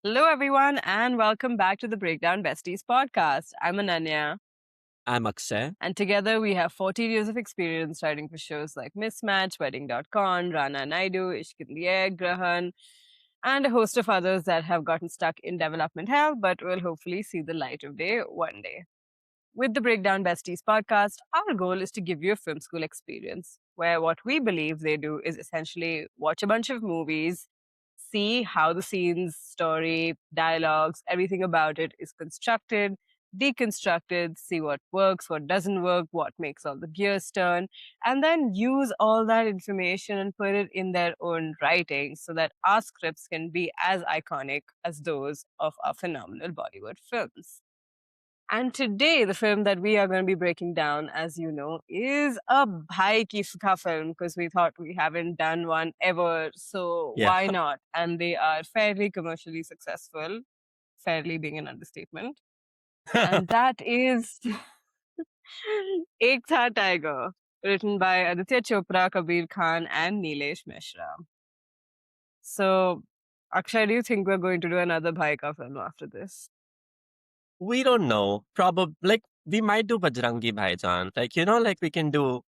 Hello, everyone, and welcome back to the Breakdown Besties podcast. I'm Ananya, I'm Akshay. and together we have 14 years of experience writing for shows like Mismatch, Wedding.com, Rana Naidu, Ishq in the Air, Grahan, and a host of others that have gotten stuck in development hell but will hopefully see the light of day one day. With the Breakdown Besties podcast, our goal is to give you a film school experience where what we believe they do is essentially watch a bunch of movies, see how the scenes, story, dialogues, everything about it is constructed, deconstructed, see what works, what doesn't work, what makes all the gears turn, and then use all that information and put it in their own writing so that our scripts can be as iconic as those of our phenomenal Bollywood films. And today, the film that we are going to be breaking down, as you know, is a Bhai Ki Sukha film because we thought we haven't done one ever. So Yeah. why not? And they are fairly commercially successful, fairly being an understatement. And that is Ek Tha Tiger, written by Aditya Chopra, Kabir Khan, and Neelesh Misra. So, Akshay, do you think we're going to do another Bhai Ka film after this? We don't know. Probably like we might do Bajrangi Bhaijaan. Like we can do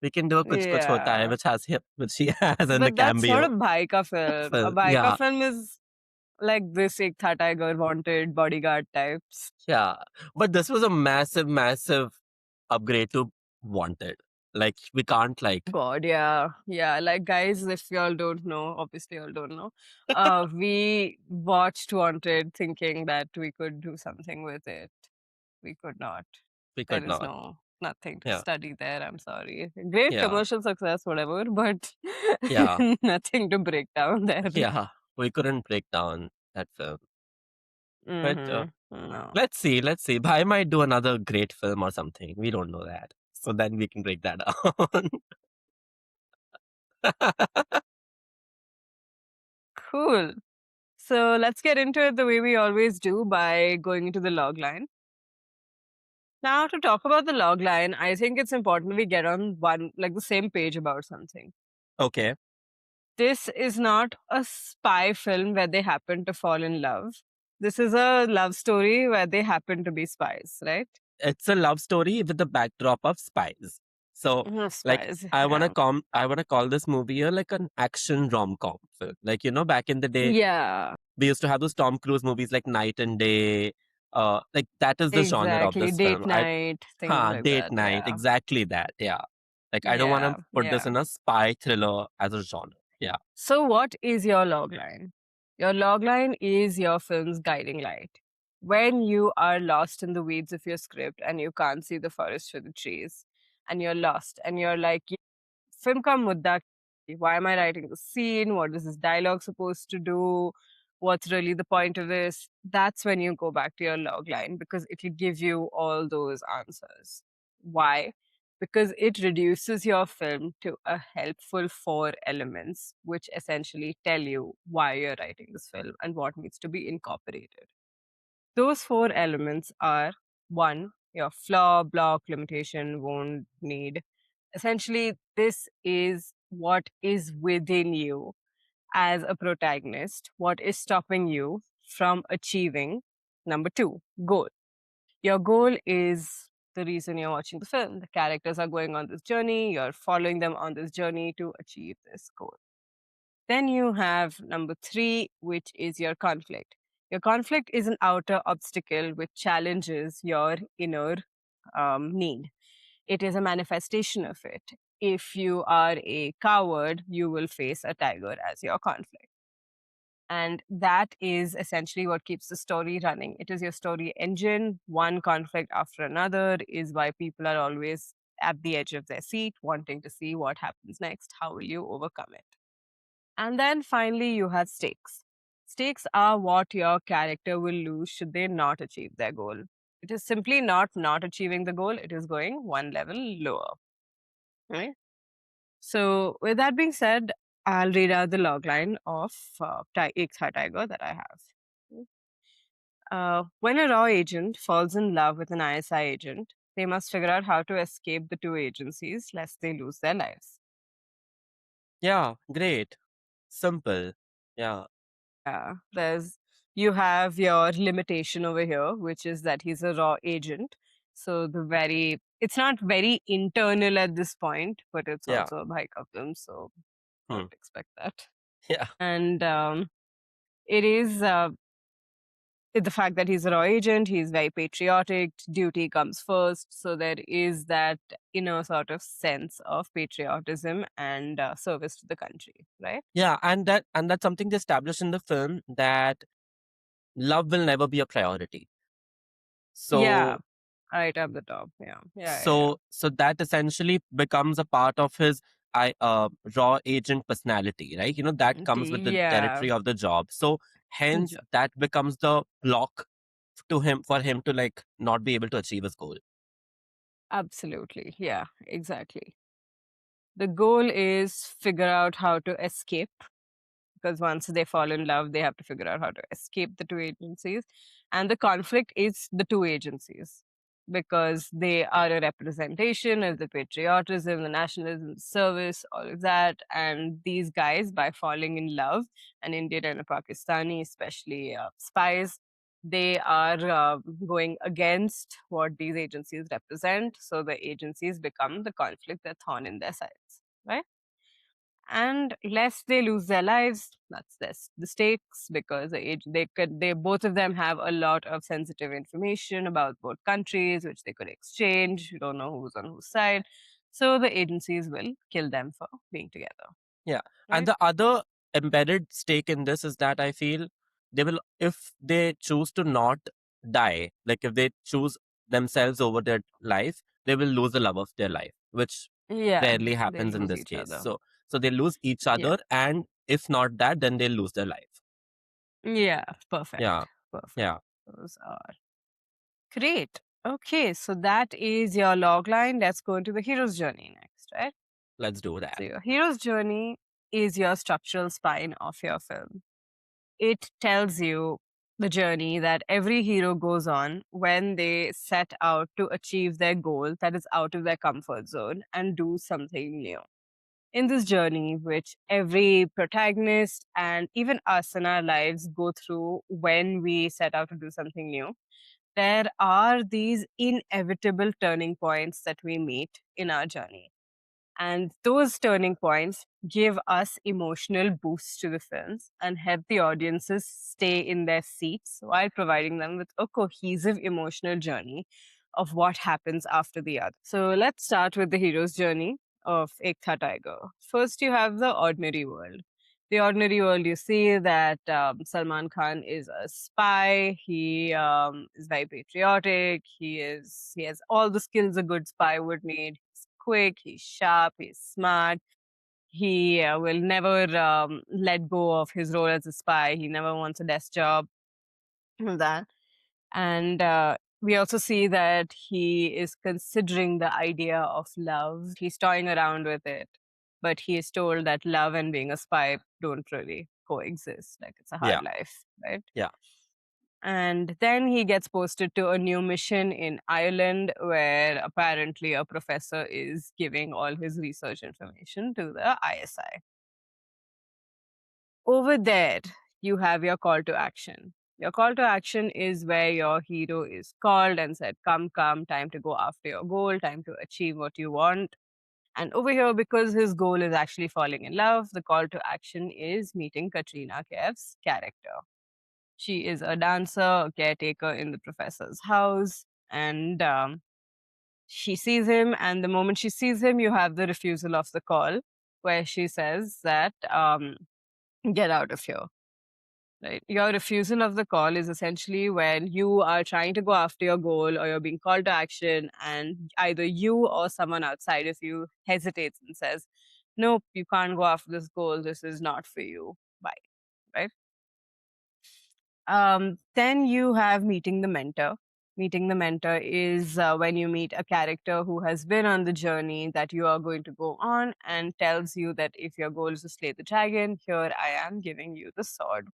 a Kuch Hota Hai, Yeah. which he has in the But that's not a cameo Bhaika film. A film. Bhaika Yeah. film is like this Ek Tha Tiger Wanted bodyguard types. Yeah. But this was a massive upgrade to Wanted. Like we can't God, yeah. Yeah. Like guys, if y'all don't know, obviously y'all don't know. We watched Wanted thinking that we could do something with it. We could not. we There could is not. nothing to Yeah. study there. I'm sorry. Great Yeah. commercial success, whatever, but Yeah. nothing to break down there. Yeah. We couldn't break down that film. But No. let's see. Bhai might do another great film or something. We don't know that. So then we can break that down. Cool. So let's get into it the way we always do by going into the log line. Now, to talk about the log line, I think it's important we get on the same page about something. Okay. This is not a spy film where they happen to fall in love. This is a love story where they happen to be spies, right? It's a love story with the backdrop of spies. So Spies, I yeah. wanna call this movie like an action rom-com film. Back in the day, Yeah, we used to have those Tom Cruise movies like Night and Day. Like that is the genre of exactly. this Date film. night, things like Date that. night, Yeah. exactly that. Yeah. Like I don't wanna Yeah, put this yeah. in a spy thriller as a genre. Yeah. So, what is your logline? Your logline is your film's guiding light. When you are lost in the weeds of your script and you can't see the forest for the trees, and you're lost, and you're like, film ka mudda, why am I writing this scene? What is this dialogue supposed to do? What's really the point of this? That's when you go back to your logline because it will give you all those answers. Why? Because it reduces your film to a helpful four elements, which essentially tell you why you're writing this film and what needs to be incorporated. Those four elements are one, your flaw, block, limitation, wound, need. Essentially, this is what is within you as a protagonist, what is stopping you from achieving number two, goal. Your goal is the reason you're watching the film. The characters are going on this journey, you're following them on this journey to achieve this goal. Then you have number three, which is your conflict. Your conflict is an outer obstacle which challenges your inner need. It is a manifestation of it. If you are a coward, you will face a tiger as your conflict. And that is essentially what keeps the story running. It is your story engine. One conflict after another is why people are always at the edge of their seat, wanting to see what happens next. How will you overcome it? And then finally, you have stakes. Stakes are what your character will lose should they not achieve their goal. It is simply not achieving the goal, it is going one level lower. Right? So, with that being said, I'll read out the logline of Ek Tha Tiger that I have. When a RAW agent falls in love with an ISI agent, they must figure out how to escape the two agencies lest they lose their lives. Yeah. Great. Simple. Yeah. Yeah, there's You have your limitation over here, which is that he's a raw agent. So it's not very internal at this point, but it's Yeah. also a bike of them. So Hmm. don't expect that. Yeah. And it is the fact that he's a raw agent, he's very patriotic, duty comes first. So there is that inner sort of sense of patriotism and service to the country, right? Yeah. And that's something they established in the film, that love will never be a priority. Yeah, So right up the top. Yeah, yeah, yeah, yeah. so that essentially becomes a part of his raw agent personality, right? That comes with the Yeah, territory of the job. So hence j- that becomes the block to him, for him to like not be able to achieve his goal. absolutely. Yeah, exactly. The goal is figure out how to escape, because once they fall in love, they have to figure out how to escape the two agencies. And the conflict is the two agencies because they are a representation of the patriotism, the nationalism, the service, all of that. And these guys, by falling in love, an Indian and a Pakistani, especially spies, they are going against what these agencies represent. So the agencies become the conflict, the thorn in their sides, right? And lest they lose their lives, that's the stakes, because they both of them have a lot of sensitive information about both countries which they could exchange. You don't know who's on whose side, so the agencies will kill them for being together, Yeah. And right? the other embedded stake in this is that I feel they will, if they choose to not die, like if they choose themselves over their life, they will lose the love of their life, which Yeah, rarely they happens in lose this each case. other. So they lose each Yeah, other, and if not that, then they lose their life. yeah, Yeah. perfect, perfect. Yeah. Those are great. Okay, so that is your log line. Let's go into the hero's journey next, right? Let's do So that. your hero's journey is your structural spine of your film. It tells you the journey that every hero goes on when they set out to achieve their goal that is out of their comfort zone and do something new. In this journey, which every protagonist and even us in our lives go through when we set out to do something new, there are these inevitable turning points that we meet in our journey. And those turning points give us emotional boosts to the films and help the audiences stay in their seats while providing them with a cohesive emotional journey of what happens after the other. So let's start with the hero's journey of Ek Tha Tiger. First, you have the ordinary world. The ordinary world, you see that Salman Khan is a spy. He is very patriotic. He has all the skills a good spy would need. Quick, he's sharp, he's smart. He will never let go of his role as a spy. He never wants a desk job. That. And we also see that he is considering the idea of love. He's toying around with it, but he is told that love and being a spy don't really coexist. Like it's a hard Yeah. life, right? Yeah. And then he gets posted to a new mission in Ireland where apparently a professor is giving all his research information to the ISI. Over there, you have your call to action. Your call to action is where your hero is called and said, come, come, time to go after your goal, time to achieve what you want. And over here, because his goal is actually falling in love, the call to action is meeting Katrina Kaif's character. She is a dancer, a caretaker in the professor's house, and she sees him. And the moment she sees him, you have the refusal of the call, where she says that, get out of here. Right? Your refusal of the call is essentially when you are trying to go after your goal or you're being called to action, and either you or someone outside of you hesitates and says, nope, you can't go after this goal. This is not for you. Bye. Right? Then you have meeting the mentor. Meeting the mentor is when you meet a character who has been on the journey that you are going to go on and tells you that if your goal is to slay the dragon, here I am giving you the sword.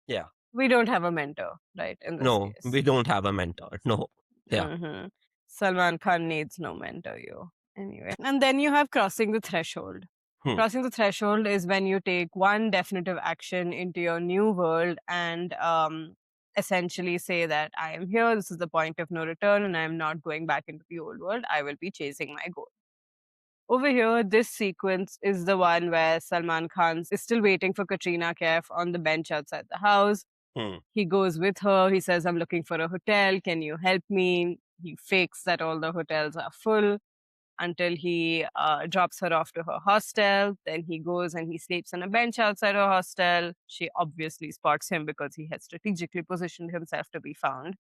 Yeah. We don't have a mentor, right, in this No, case. we don't have a mentor. No. Yeah. Hmm. Salman Khan needs no mentor, you. Anyway. And then you have crossing the threshold. Hmm. Crossing the threshold is when you take one definitive action into your new world and essentially say that I am here, this is the point of no return, and I am not going back into the old world. I will be chasing my goal. Over here, this sequence is the one where Salman Khan is still waiting for Katrina Kaif on the bench outside the house. Hmm. He goes with her. He says, I'm looking for a hotel. Can you help me? He fakes that all the hotels are full until he drops her off to her hostel. Then he goes and he sleeps on a bench outside her hostel. She obviously spots him because he has strategically positioned himself to be found.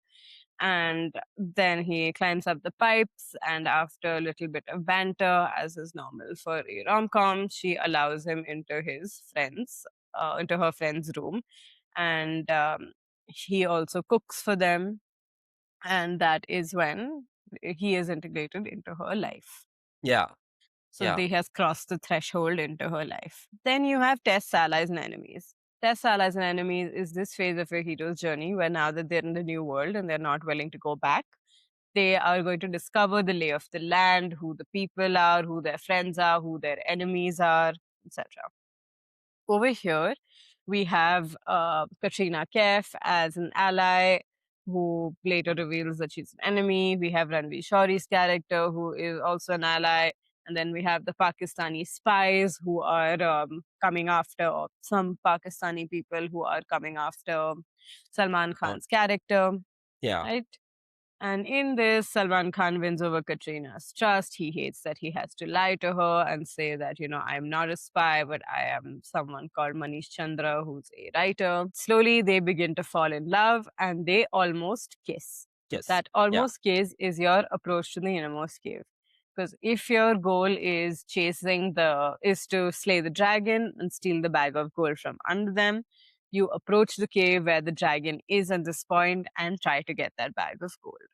And then he climbs up the pipes, and after a little bit of banter, as is normal for a rom-com, she allows him into her friend's room, and he also cooks for them, and that is when he is integrated into her life. Yeah. So Yeah. they has crossed the threshold into her life. Then you have tests, allies, and enemies. Tests, allies, and enemies is this phase of your hero's journey where now that they're in the new world and they're not willing to go back, they are going to discover the lay of the land, who the people are, who their friends are, who their enemies are, etc. Over here, we have Katrina Kaif as an ally who later reveals that she's an enemy. We have Ranveer Shori's character who is also an ally. And then we have the Pakistani spies who are coming after, or some Pakistani people who are coming after Salman Uh, Khan's character, yeah. right? And in this, Salman Khan wins over Katrina's trust. He hates that he has to lie to her and say that, I'm not a spy, but I am someone called Manish Chandra, who's a writer. Slowly, they begin to fall in love and they almost kiss. Yes. That Yeah. almost kiss is your approach to the innermost cave. Because if your goal is to slay the dragon and steal the bag of gold from under them, you approach the cave where the dragon is at this point and try to get that bag of gold.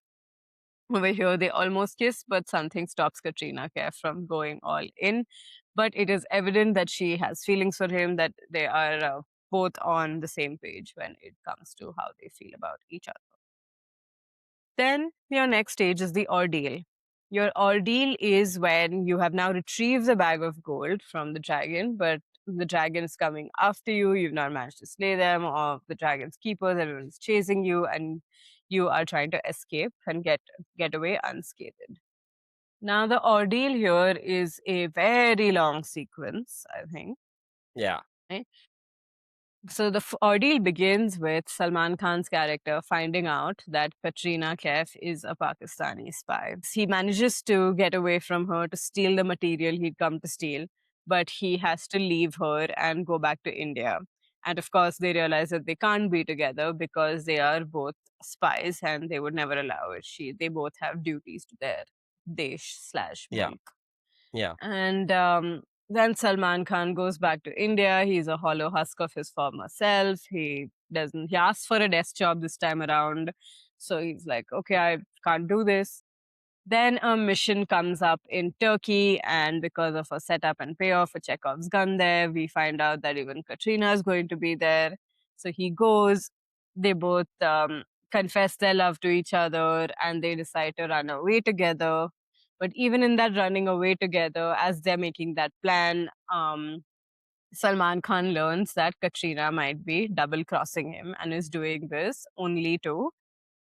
Over here, they almost kiss, but something stops Katrina Kaif from going all in. But it is evident that she has feelings for him, that they are both on the same page when it comes to how they feel about each other. Then your next stage is the ordeal. Your ordeal is when you have now retrieved the bag of gold from the dragon, but the dragon is coming after you. You've not managed to slay them, or the dragon's keepers, everyone is chasing you, and you are trying to escape and get away unscathed. Now, the ordeal here is a very long sequence, I think. Yeah. Right? So the ordeal begins with Salman Khan's character finding out that Katrina Kaif is a Pakistani spy. He manages to get away from her to steal the material he'd come to steal, but he has to leave her and go back to India. And of course, they realize that they can't be together because they are both spies and they would never allow it. They both have duties to their desh slash Yeah. mulk. Yeah. And then Salman Khan goes back to India. He's a hollow husk of his former self. He asks for a desk job this time around. So he's like, okay, I can't do this. Then a mission comes up in Turkey, and because of a setup and payoff for Chekhov's gun there, we find out that even Katrina is going to be there. So he goes. They both confess their love to each other, and they decide to run away together. But even in that running away together, as they're making that plan, Salman Khan learns that Katrina might be double crossing him and is doing this only to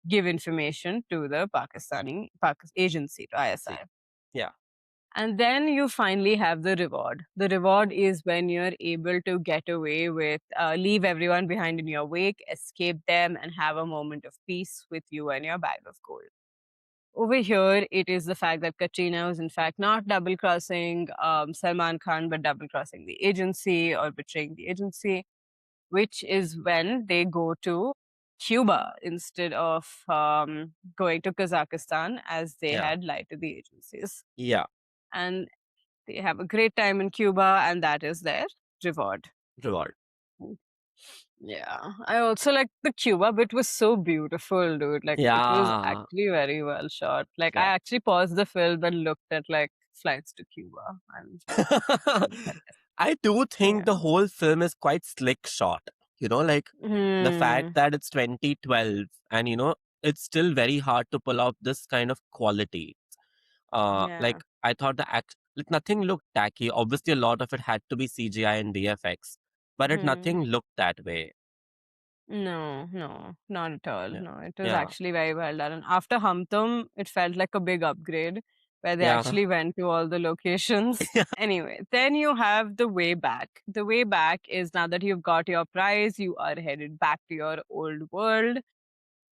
give information to the agency, to ISI. See. Yeah. And then you finally have the reward. The reward is when you're able to get away with, leave everyone behind in your wake, escape them, and have a moment of peace with you and your bag of gold. Over here, it is the fact that Katrina was in fact not double crossing Salman Khan, but double crossing the agency or betraying the agency, which is when they go to Cuba instead of going to Kazakhstan as they Yeah. had lied to the agencies. Yeah. And they have a great time in Cuba, and that is their reward. Reward. Yeah, I also like the Cuba bit was so beautiful, dude. Like it was Yeah. actually very well shot. Like I Yeah. actually paused the film and looked at like flights to Cuba and I do think the yeah. whole film is quite slick shot. Like the fact Hmm. that it's 2012 and it's still very hard to pull out this kind of quality. Yeah. Like I thought like nothing looked tacky. Obviously, a lot of it had to be CGI and VFX, but Hmm. nothing looked that way. No, not at all. Yeah. No, it was Yeah. actually very well done. And after Humtum, it felt like a big upgrade where they Yeah. actually went to all the locations. Anyway, then you have the way back. The way back is now that you've got your prize, you are headed back to your old world.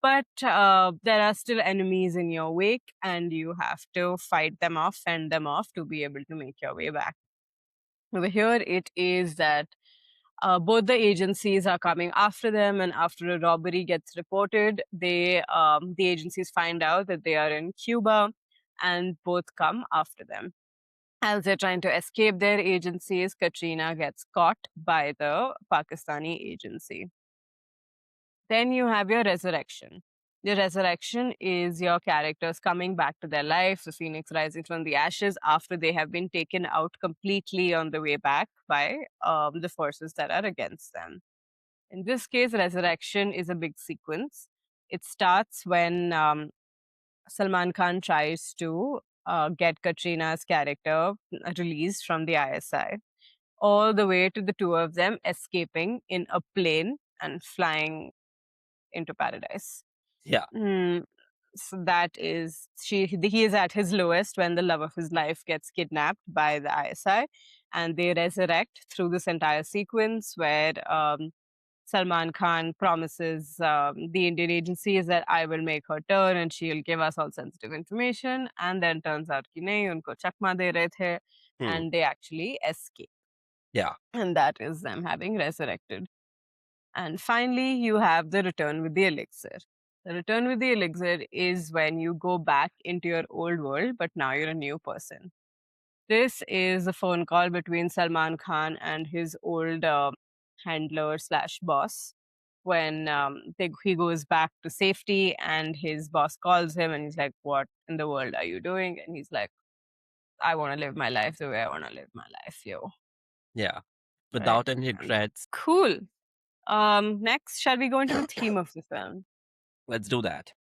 But there are still enemies in your wake, and you have to fight them off, fend them off to be able to make your way back. Over here, it is that both the agencies are coming after them, and after a robbery gets reported, the agencies find out that they are in Cuba, and both come after them. As they're trying to escape their agencies, Katrina gets caught by the Pakistani agency. Then you have your resurrection. The resurrection is your characters coming back to their life, the phoenix rising from the ashes after they have been taken out completely on the way back by the forces that are against them. In this case, resurrection is a big sequence. It starts when Salman Khan tries to get Katrina's character released from the ISI, all the way to the two of them escaping in a plane and flying into paradise. Yeah. Mm, so that is he is at his lowest when the love of his life gets kidnapped by the ISI, and they resurrect through this entire sequence where Salman Khan promises the Indian agencies that I will make her turn and she'll give us all sensitive information, and then turns out कि नहीं उनको चकमा दे रहे थे, Hmm. and they actually escape, Yeah. and that is them having resurrected. And finally, you have the return with the elixir. The return with the elixir is when you go back into your old world, but now you're a new person. This is a phone call between Salman Khan and his old handler slash boss when he goes back to safety, and his boss calls him and he's like, "What in the world are you doing?" And he's like, "I want to live my life the way I want to live my life, yo." Yeah. Right? Without any And regrets. cool. Next, shall we go into the theme of the film? Let's do that.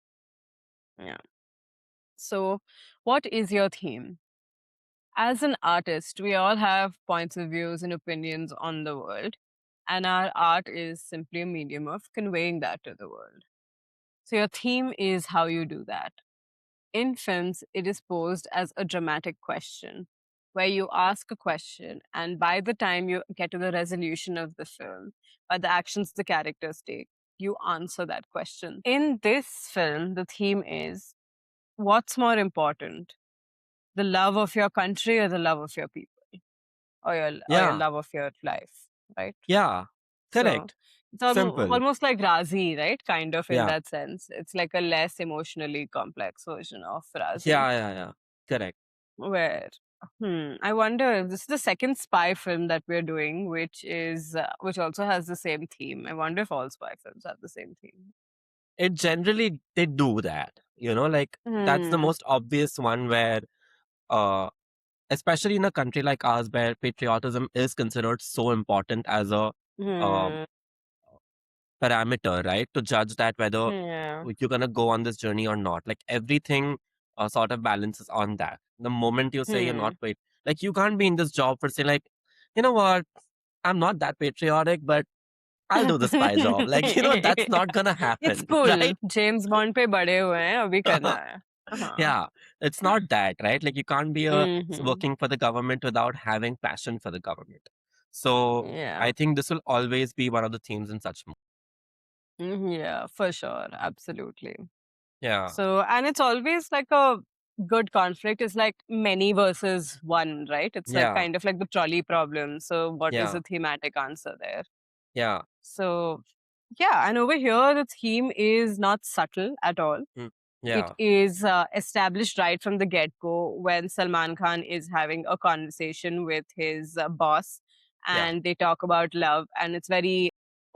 Yeah. So, what is your theme? As an artist, we all have points of views and opinions on the world, and our art is simply a medium of conveying that to the world. So, your theme is how you do that. In films, it is posed as a dramatic question, where you ask a question, and by the time you get to the resolution of the film, by the actions the characters take, you answer that question. In this film, the theme is what's more important, the love of your country or the love of your people, or your Yeah. love of your life, right? Yeah. So Correct. it's Simple. almost like Razi, right? Kind of in Yeah. that sense. It's like a less emotionally complex version of Razi, Yeah. Yeah. Yeah. Correct. where I wonder if this is the second spy film that we're doing, which also has the same theme. I wonder if all spy films have the same theme. It generally they do that. Like that's the Hmm. most obvious one where uh especially in a country like ours where patriotism is considered so important as a um Hmm. parameter, right? To judge that whether Yeah. you're gonna go on this journey or not. Like everything sort of balances on that. The moment you say you're not Hmm. like you can't be in this job for saying like, you know what, I'm not that patriotic, but I'll do the spy job. Like, that's not gonna It's happen, cool. right? James bond पे बड़े हुए हैं अभी करना है. हाँ. Yeah, it's not that, right? Like you can't be Mhm. working for the government without having passion for the government. So Yeah. I think this will always be one of the themes in such movies. Yeah, for sure. Absolutely. Yeah, So, and it's always like a good conflict. It's like many versus one, right? It's like yeah, kind of like the trolley problem. So, what is yeah, the thematic answer there? yeah, So, yeah, and over here, the theme is not subtle at all. mm, It yeah, is established right from the get go when Salman Khan is having a conversation with his boss, yeah, and they talk about love. And it's very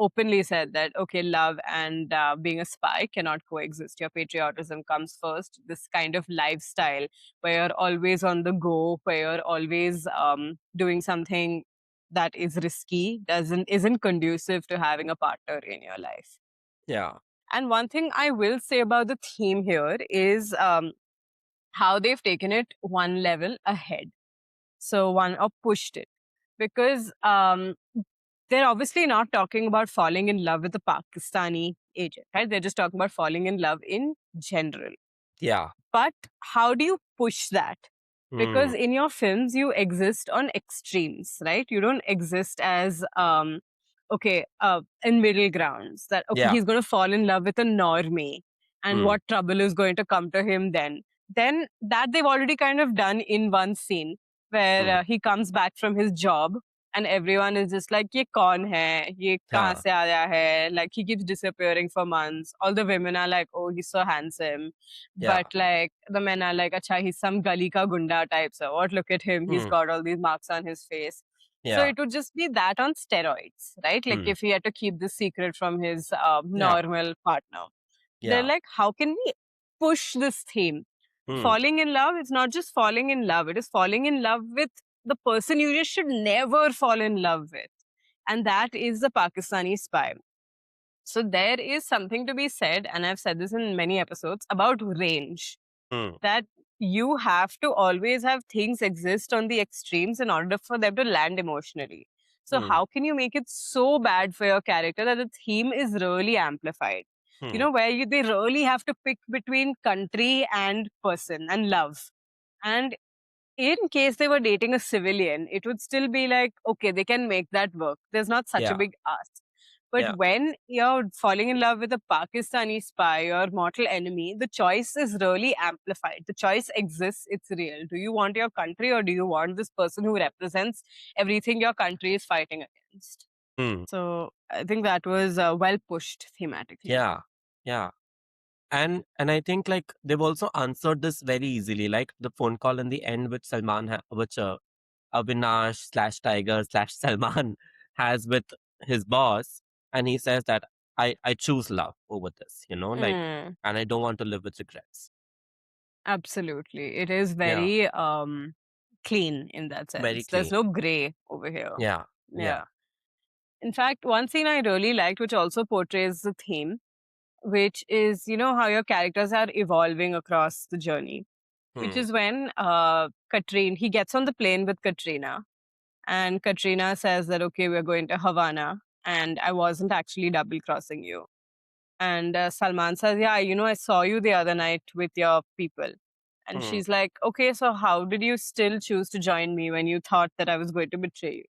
openly said that, okay, love and being a spy cannot coexist. Your patriotism comes first. This kind of lifestyle where you're always on the go, where you're always doing something that is risky, isn't conducive to having a partner in your life. yeah, And one thing I will say about the theme here is how they've taken it one level ahead. So one or pushed it because they're obviously not talking about falling in love with a Pakistani agent, right? They're just talking about falling in love in general. Yeah. But how do you push that? Because Hmm. in your films, you exist on extremes, right? You don't exist as, okay, in middle grounds that, okay, Yeah. he's going to fall in love with a normie and Hmm. what trouble is going to come to him then. Then that they've already kind of done in one scene where Hmm. he comes back from his job and everyone is just like, ye kaun hai? Ye kahan Yeah. se aaya hai? Like he keeps disappearing for months. All the women are like, oh, he's so handsome. Yeah. But like the men are like, acha, he's some gali ka gunda type. So what? Look at him. He's Hmm. got all these marks on his face. So Yeah. it would just be that on steroids, right? Like Hmm. if he had to keep this secret from his Yeah. normal partner. They're Yeah. like, how can we push this theme? Hmm. Falling in love, it's not just falling in love, it is falling in love with the person you just should never fall in love with. And that is the Pakistani spy. So there is something to be said, and I've said this in many episodes, about range. Hmm. That you have to always have things exist on the extremes in order for them to land emotionally. So Hmm. how can you make it so bad for your character that the theme is really amplified? You Hmm. know, where they really have to pick between country and person and love. And in case they were dating a civilian, it would still be like, okay, they can make that work. There's not such a Yeah. big ask. But Yeah. when you're falling in love with a Pakistani spy or mortal enemy, the choice is really amplified. The choice exists, it's real. Do you want your country or do you want this person who represents everything your country is fighting against? Hmm. So I think that was well pushed thematically. Yeah. Yeah. And I think like they've also answered this very easily, like the phone call in the end which which Avinash slash Tiger slash Salman has with his boss, and he says that I choose love over this, like, Mm, and I don't want to live with regrets. absolutely. It is Yeah, very clean in that very sense. There's clean. no gray over here. Yeah, yeah. Yeah. In fact, one scene I really liked, which also portrays the theme, which is, you know, how your characters are evolving across the journey, which Hmm, is when he gets on the plane with Katrina, and Katrina says that, okay, we're going to Havana, and I wasn't actually double crossing you. And Salman says, yeah, you know, I saw you the other night with your people. And hmm, she's like, okay, so how did you still choose to join me when you thought that I was going to betray you?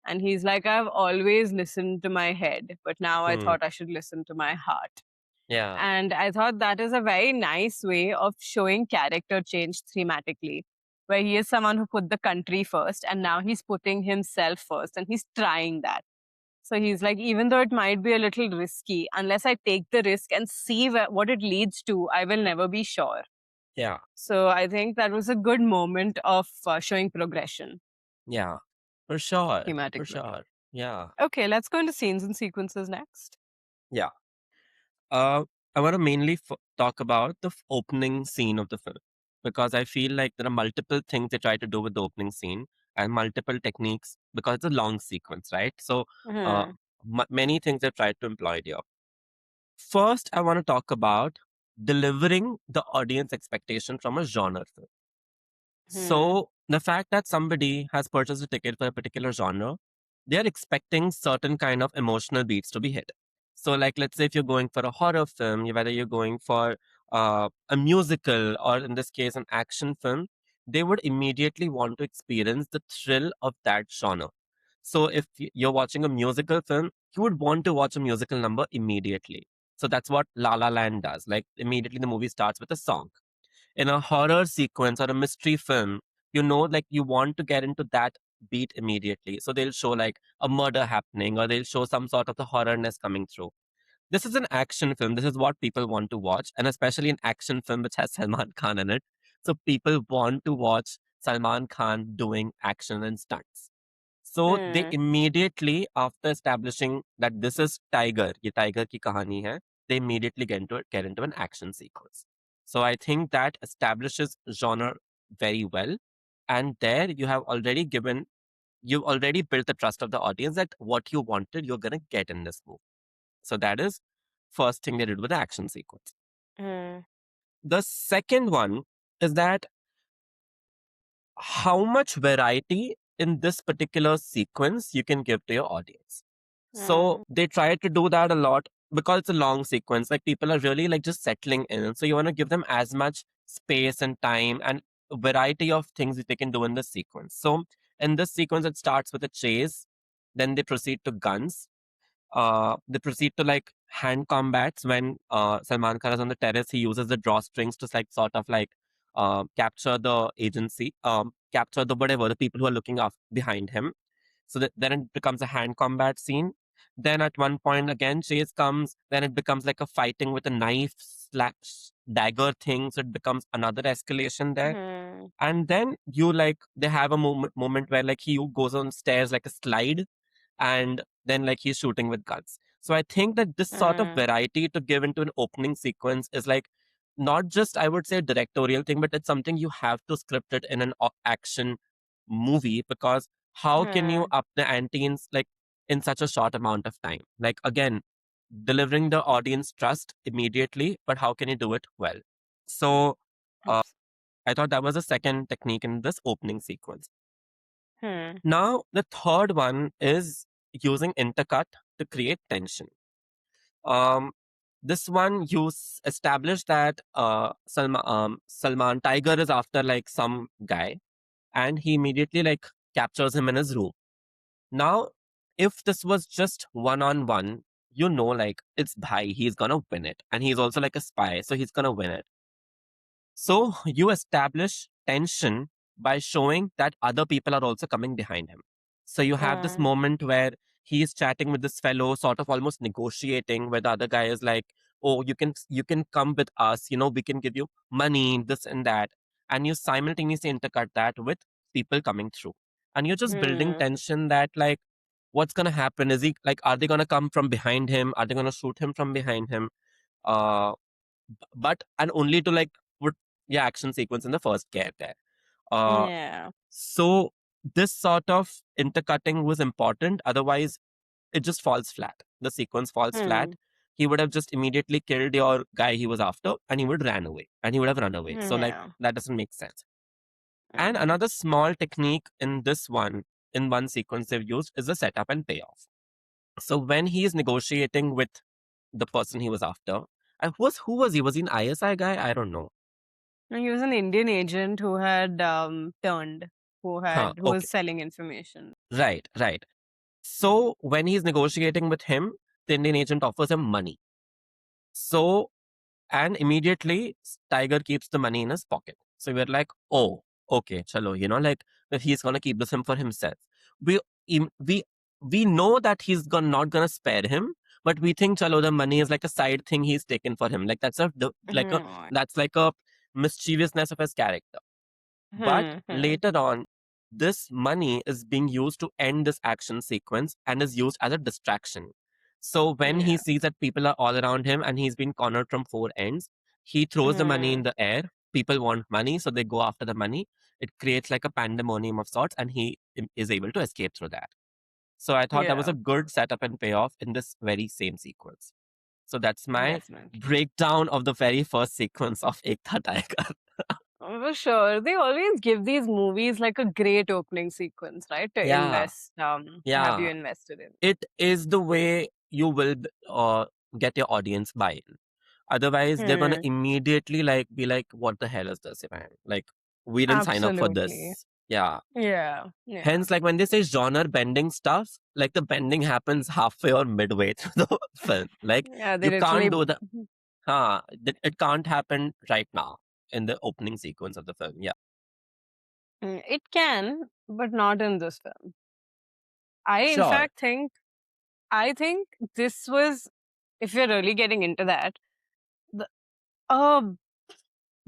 And he's like, I've always listened to my head, but now I hmm. thought I should listen to my heart. Yeah, And I thought that is a very nice way of showing character change thematically, where he is someone who put the country first, and now he's putting himself first, and he's trying that. So he's like, even though it might be a little risky, unless I take the risk and see what it leads to, I will never be sure. yeah, So I think that was a good moment of showing progression yeah. For sure, for thematically. sure. Yeah, Okay, let's go into scenes and sequences next. yeah. Uh, I want to mainly talk about the opening scene of the film because I feel like there are multiple things they try to do with the opening scene and multiple techniques because it's a long sequence, right? So, uh, Hmm. many things they tried to employ here. First, I want to talk about delivering the audience expectation from a genre film. Hmm. So, the fact that somebody has purchased a ticket for a particular genre, they're expecting certain kind of emotional beats to be hit. So, like, let's say if you're going for a horror film, whether you're going for a musical or in this case, an action film, they would immediately want to experience the thrill of that genre. So, if you're watching a musical film, you would want to watch a musical number immediately. So, that's what La La Land does. Like, immediately the movie starts with a song in a horror sequence or a mystery film, like you want to get into that beat immediately. So they'll show like a murder happening or they'll show some sort of the horrorness coming through. This is an action film. This is what people want to watch. And especially an action film which has Salman Khan in it. So people want to watch Salman Khan doing action and stunts. So they Hmm. immediately, after establishing that this is Tiger, ye Tiger ki kahani hai, they immediately get into an action sequence. So I think that establishes genre very well. And there you've already built the trust of the audience that what you wanted, you're gonna get in this movie. So that is first thing they did with the action sequence. Hmm. The second one is that how much variety in this particular sequence you can give to your audience. So they try to do that a lot because it's a long sequence. Like people are really like just settling in. So you want to give them as much space and time and variety of things that they can do in this sequence. So in this sequence, it starts with a chase, then they proceed to guns. They proceed to like hand combats when Salman Khan is on the terrace. He uses the drawstrings to like sort of like capture the agency, capture the whatever the people who are looking up behind him. So that then it becomes a hand combat scene. Then at one point again chase comes. Then it becomes like a fighting with a knife slash dagger thing. So it becomes another escalation there. Hmm. And then you like they have a moment where like he goes on stairs like a slide, and then like he's shooting with guns. So I think that this sort of Hmm. variety to give into an opening sequence is like not just I would say a directorial thing, but it's something you have to script it in an action movie, because how can you Hmm. up the ante in like in such a short amount of time? Like again, delivering the audience trust immediately, but how can you do it well? So Abs- I thought that was a second technique in this opening sequence. Hmm. Now, the third one is using intercut to create tension. Um, this one you establish that Salman Tiger is after like some guy, and he immediately like captures him in his room. Now, if this was just one on one, you know, like it's Bhai, he's gonna win it, and he's also like a spy, so he's gonna win it. So you establish tension by showing that other people are also coming behind him. So you have this Hmm. moment where he is chatting with this fellow, sort of almost negotiating, where the other guy is like, "Oh, you can come with us. You know, we can give you money, this and that." And you simultaneously intercut that with people coming through, and you're just building Hmm. tension that like, what's gonna happen? Is he like, are they gonna come from behind him? Are they gonna shoot him from behind him? Uh, but and only to like put the action sequence in the first gear there. Uh, Yeah. so this sort of intercutting was important. Otherwise, it just falls flat. The sequence falls flat. Hmm. He would have just immediately killed your guy he was after, and he would ran away, and he would have run away. So like Yeah. that doesn't make sense. And Hmm. another small technique in this one, in one sequence they've used, is the setup and payoff. So when he is negotiating with the person he was after, who was he? Was he an ISI guy? I don't know. No, he was an Indian agent who had turned, Huh. who Okay. was selling information. Right. Right. So when he's negotiating with him, the Indian agent offers him money. So and immediately Tiger keeps the money in his pocket. So we're like, oh, okay, chalo, like that he's gonna keep this him for himself. We im- we know that not gonna spare him, but we think chalo the money is like a side thing he's taken for him. Like Hmm. that's like a mischievousness of his character. But Hmm. Hmm. later on, this money is being used to end this action sequence and is used as a distraction. So when he Yeah. sees that people are all around him and he's been cornered from four ends, he throws the money in Hmm. the air. People want money, so they go after the money. It creates like a pandemonium of sorts, and he is able to escape through that. So I thought that was Yeah. a good setup and payoff in this very same sequence. So that's my Definitely. breakdown of the very first sequence of Ekta Tiger. For sure. They always give these movies like a great opening sequence, right? To Yeah, have you yeah. invested in. It is the way you will get your audience buy-in. Otherwise, they're gonna Hmm. immediately like be like, "What the hell is this, man? Like, we didn't sign up for Absolutely. this." Yeah. Yeah. Yeah. Hence, like when they say genre bending stuff, like the bending happens halfway or midway through the film. Like Yeah, they you can't literally. do that. It can't happen right now in the opening sequence of the film. Yeah. It can, but not in this film. In Sure. fact, I think this was, if you're really getting into that, the, a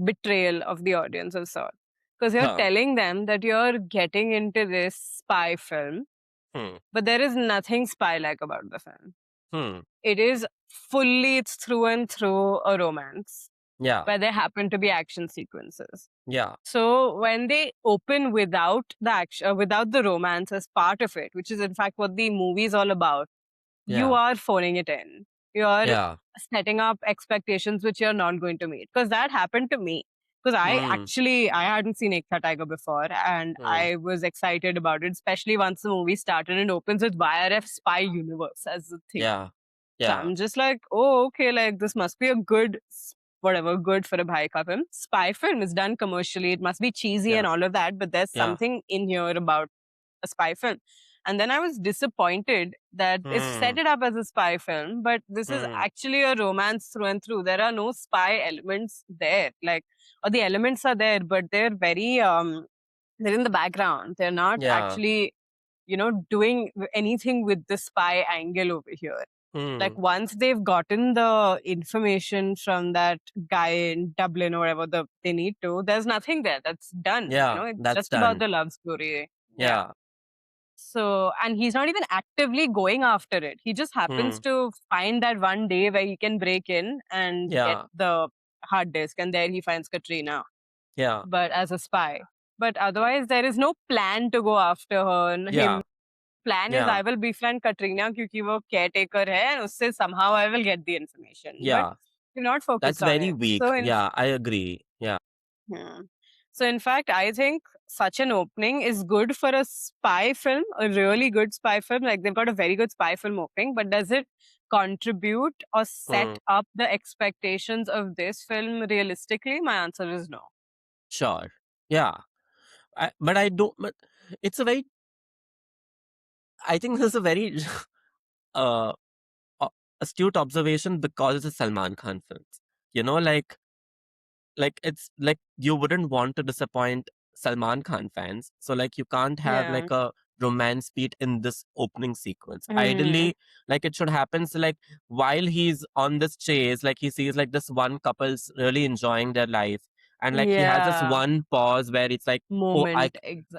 betrayal of the audience of sort. Because you're Huh. telling them that you're getting into this spy film, Hmm. but there is nothing spy-like about the film. Hmm. It is fully, it's through and through a romance Yeah. where there happen to be action sequences. Yeah. So when they open without the action, without the romance as part of it, which is in fact what the movie is all about, you Yeah. are phoning it in. You are Yeah. setting up expectations which you're not going to meet. Because that happened to me. Because Hmm. I hadn't seen Ekta Tiger before, and Hmm. I was excited about it, especially once the movie started and opens with YRF spy universe as the thing. Yeah. So Yeah. I'm just like, oh, okay, like this must be a good, whatever, good for a bhai ka film. Spy film is done commercially. It must be cheesy Yeah. and all of that, but there's Yeah. something in here about a spy film. And then I was disappointed that it's Hmm. set it up as a spy film, but this is Hmm. actually a romance through and through. There are no spy elements there, like, or the elements are there, but they're very they're in the background. They're not Yeah. actually, doing anything with the spy angle over here. Like Hmm. once they've gotten the information from that guy in Dublin or whatever they need to, there's nothing there. That's done. Yeah. It's That's just about done. the love story. Yeah. Yeah. So, and he's not even actively going after it. He just happens Hmm. to find that one day where he can break in and get Yeah. the hard disk, and there he finds Katrina, Yeah. but as a spy. But otherwise, there is no plan to go after her. And him Yeah. plan is I Yeah. will befriend Katrina क्योंकि वो caretaker है and उससे somehow I will get the information. But Yeah. you're not That's focused on very it. weak. Yeah. I agree. Yeah. Hmm. So in fact, I think such an opening is good for a spy film, a really good spy film. Like they've got a very good spy film opening, but does it contribute or set Hmm. up the expectations of this film realistically? My answer is no. Sure. Yeah. But I don't. But it's a very. I think this is a very uh a- astute observation because it's a Salman Khan film. You know, like it's like you wouldn't want to disappoint Salman Khan fans. So like you can't have Yeah. like a romance beat in this opening sequence. Hmm. Ideally, like it should happen. So like while he's on this chase, like he sees like this one couple's really enjoying their life. And like he has this Yeah. one pause where it's like, oh, Moment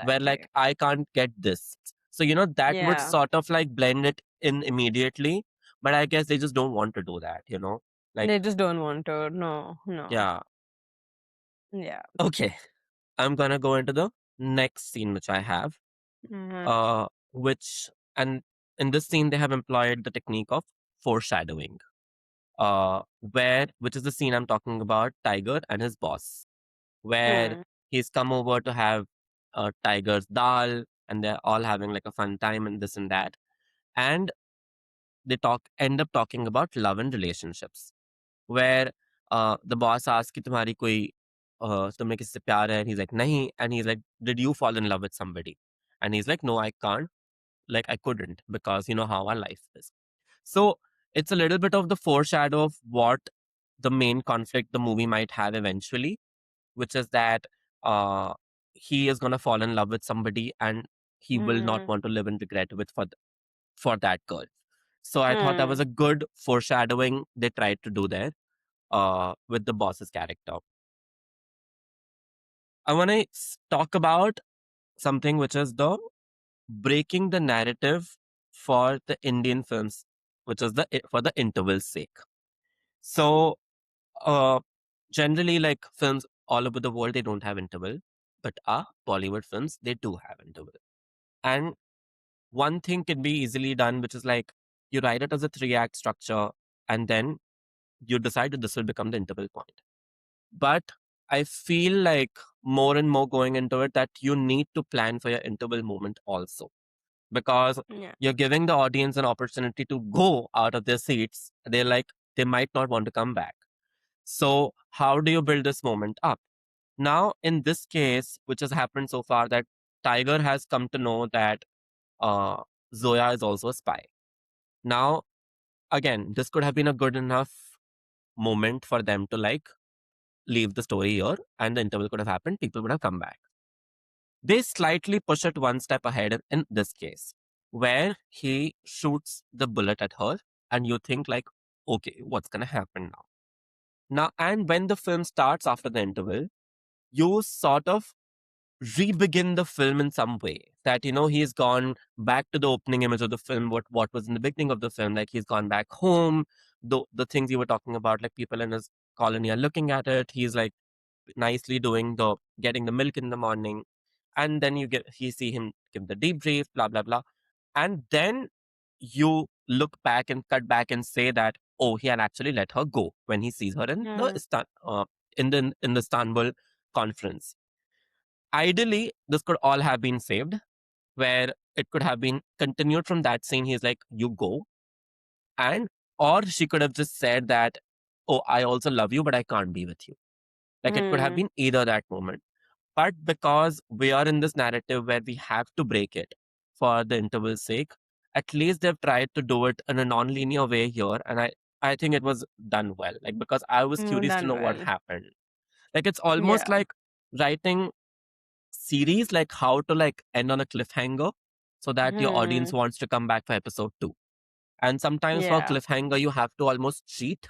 where like exactly. I can't get this. So you know that would Yeah. sort of like blend it in immediately. But I guess they just don't want to do that, you know? Like, They just don't want to. No, no. yeah. Yeah. Okay. I'm gonna go into the next scene which I have. Hmm. Which and in this scene they have employed the technique of foreshadowing. Where which is the scene I'm talking about, Tiger and his boss, where Hmm. he's come over to have Tiger's dal, and they're all having like a fun time and this and that. And they end up talking about love and relationships. Where the boss asks कि तुम्हारी कोई तुम्हें किससे प्यार है, and he's like नहीं, and he's like did you fall in love with somebody, and he's like no I can't, like I couldn't because you know how our life is. So it's a little bit of the foreshadow of what the main conflict the movie might have eventually, which is that uh he is going to fall in love with somebody and he will not Hmm. want to live in regret with for that girl. So I thought that was Hmm. a good foreshadowing they tried to do there with the boss's character. I want to talk about something which is the breaking the narrative for the Indian films, which is the for the interval's sake. So, uh, generally, like films all over the world, they don't have interval, but our Bollywood films they do have interval. And one thing can be easily done, which is like you write it as a three-act structure, and then you decide that this will become the interval point. But I feel like more and more going into it that you need to plan for your interval moment also, because Yeah. you're giving the audience an opportunity to go out of their seats. They're like, they might not want to come back. So, how do you build this moment up? Now, in this case, which has happened so far, that Tiger has come to know that uh, Zoya is also a spy. Now, again, this could have been a good enough moment for them to like leave the story here and the interval could have happened. People would have come back. They slightly push it one step ahead in this case, where he shoots the bullet at her, and you think like, okay, what's gonna happen now? Now, and when the film starts after the interval, you sort of re-begin the film in some way. That you know he's gone back to the opening image of the film, what was in the beginning of the film, like he's gone back home. The things you were talking about, like people in his colony are looking at it. He's like nicely doing the getting the milk in the morning, and then you see him give the debrief, blah blah blah, and then you look back and cut back and say that oh he had actually let her go when he sees her in the Hmm. in the Istanbul conference. Ideally, this could all have been saved, where it could have been continued from that scene. He's like, you go. And, or she could have just said that, oh, I also love you, but I can't be with you. Like it could have Hmm. been either that moment. But because we are in this narrative where we have to break it for the interval's sake, at least they've tried to do it in a non-linear way here. And I think it was done well. Like because I was curious to Done know what well. happened. Like it's almost Yeah. like writing series, like how to like end on a cliffhanger so that your audience Hmm. wants to come back for episode 2. And sometimes for a Yeah. cliffhanger, you have to almost cheat,